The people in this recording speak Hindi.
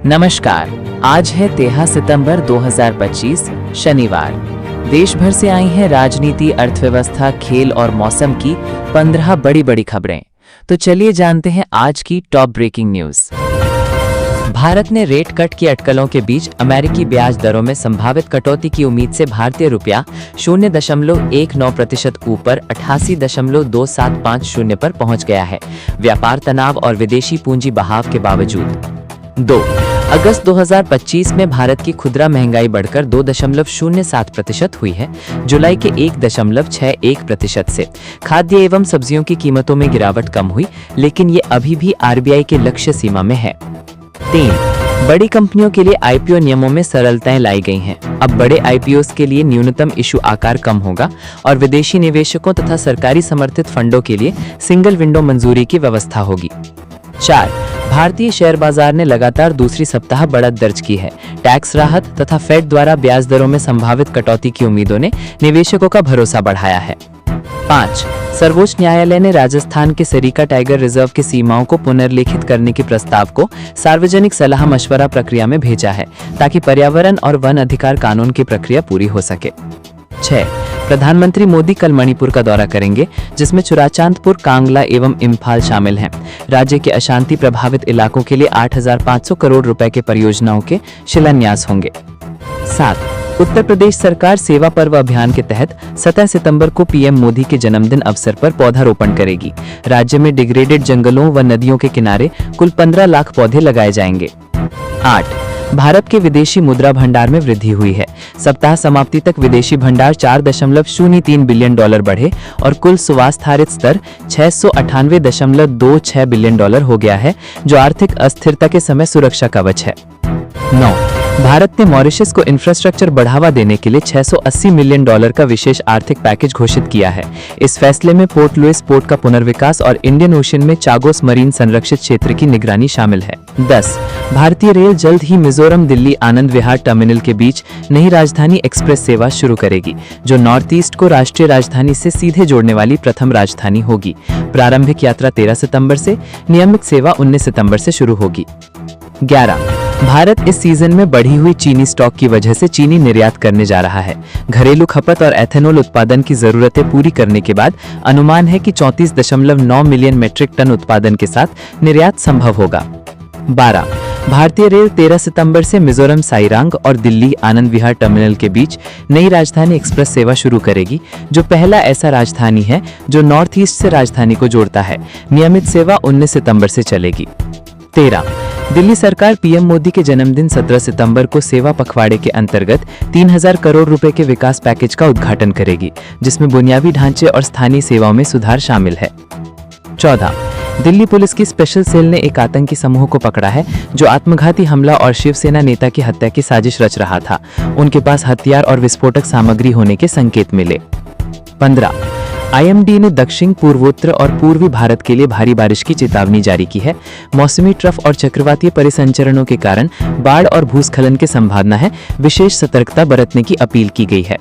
नमस्कार। आज है 13 सितंबर 2025 शनिवार। देश भर से आई हैं राजनीति, अर्थव्यवस्था, खेल और मौसम की 15 बड़ी खबरें। तो चलिए जानते हैं आज की टॉप ब्रेकिंग न्यूज। भारत ने रेट कट की अटकलों के बीच अमेरिकी ब्याज दरों में संभावित कटौती की उम्मीद से भारतीय रुपया 0.19% ऊपर 88.2750 पर पहुंच गया है, व्यापार तनाव और विदेशी पूंजी बहाव के बावजूद। 2 अगस्त 2025 में भारत की खुदरा महंगाई बढ़कर 2.07% हुई है, जुलाई के 1.61% से। खाद्य एवं सब्जियों की कीमतों में गिरावट कम हुई, लेकिन ये अभी भी आरबीआई के लक्ष्य सीमा में है। 3 बड़ी कंपनियों के लिए आईपीओ नियमों में सरलताएं लाई गई हैं। अब बड़े आईपीओस के लिए न्यूनतम इशू आकार कम होगा और विदेशी निवेशकों तथा सरकारी समर्थित फंडों के लिए सिंगल विंडो मंजूरी की व्यवस्था होगी। 4 भारतीय शेयर बाजार ने लगातार दूसरी सप्ताह बढ़त दर्ज की है। टैक्स राहत तथा फेड द्वारा ब्याज दरों में संभावित कटौती की उम्मीदों ने निवेशकों का भरोसा बढ़ाया है। 5 सर्वोच्च न्यायालय ने राजस्थान के सरीका टाइगर रिजर्व की सीमाओं को पुनर्लेखित करने के प्रस्ताव को सार्वजनिक सलाह मशवरा प्रक्रिया में भेजा है, ताकि पर्यावरण और वन अधिकार कानून की प्रक्रिया पूरी हो सके। 6 प्रधानमंत्री मोदी कल मणिपुर का दौरा करेंगे, जिसमें चुराचांदपुर, कांगला एवं इम्फाल शामिल हैं। राज्य के अशांति प्रभावित इलाकों के लिए 8,500 करोड़ रुपए के परियोजनाओं के शिलान्यास होंगे। 7 उत्तर प्रदेश सरकार सेवा पर्व अभियान के तहत 17 सितंबर को पीएम मोदी के जन्मदिन अवसर पर पौधारोपण करेगी। राज्य में डिग्रेडेड जंगलों व नदियों के किनारे कुल 15 लाख पौधे लगाए जाएंगे। 8 भारत के विदेशी मुद्रा भंडार में वृद्धि हुई है। सप्ताह समाप्ति तक विदेशी भंडार $4.03 बिलियन बढ़े और कुल सुवास्थारित स्तर $698.26 बिलियन हो गया है, जो आर्थिक अस्थिरता के समय सुरक्षा कवच है। 9 भारत ने मॉरिशस को इंफ्रास्ट्रक्चर बढ़ावा देने के लिए $680 मिलियन का विशेष आर्थिक पैकेज घोषित किया है। इस फैसले में पोर्ट लुइस पोर्ट का पुनर्विकास और इंडियन ओशन में चागोस मरीन संरक्षित क्षेत्र की निगरानी शामिल है। 10 भारतीय रेल जल्द ही मिजोरम दिल्ली आनंद विहार टर्मिनल के बीच नई राजधानी एक्सप्रेस सेवा शुरू करेगी, जो नॉर्थ ईस्ट को राष्ट्रीय राजधानी से सीधे जोड़ने वाली प्रथम राजधानी होगी। प्रारंभिक यात्रा 13 सितंबर से, नियमित सेवा 19 सितंबर से शुरू होगी। 11 भारत इस सीजन में बढ़ी हुई चीनी स्टॉक की वजह से चीनी निर्यात करने जा रहा है। घरेलू खपत और एथेनॉल उत्पादन की जरूरतें पूरी करने के बाद अनुमान है कि 34.9 मिलियन मीट्रिक टन उत्पादन के साथ निर्यात संभव होगा। 12 भारतीय रेल 13 सितंबर से मिजोरम साइरांग और दिल्ली आनंद विहार टर्मिनल के बीच नई राजधानी एक्सप्रेस सेवा शुरू करेगी, जो पहला ऐसा राजधानी है जो नॉर्थ ईस्ट से राजधानी को जोड़ता है। नियमित सेवा 19 सितंबर से चलेगी। 13 दिल्ली सरकार पीएम मोदी के जन्मदिन 17 सितंबर को सेवा पखवाड़े के अंतर्गत 3,000 करोड़ रुपए के विकास पैकेज का उद्घाटन करेगी, जिसमें बुनियादी ढांचे और स्थानीय सेवाओं में सुधार शामिल है। 14 दिल्ली पुलिस की स्पेशल सेल ने एक आतंकी समूह को पकड़ा है, जो आत्मघाती हमला और शिवसेना नेता की हत्या की साजिश रच रहा था। उनके पास हथियार और विस्फोटक सामग्री होने के संकेत मिले। 15 आईएमडी ने दक्षिण पूर्वोत्तर और पूर्वी भारत के लिए भारी बारिश की चेतावनी जारी की है। मौसमी ट्रफ और चक्रवातीय परिसंचरणों के कारण बाढ़ और भूस्खलन की संभावना है। विशेष सतर्कता बरतने की अपील की गई है।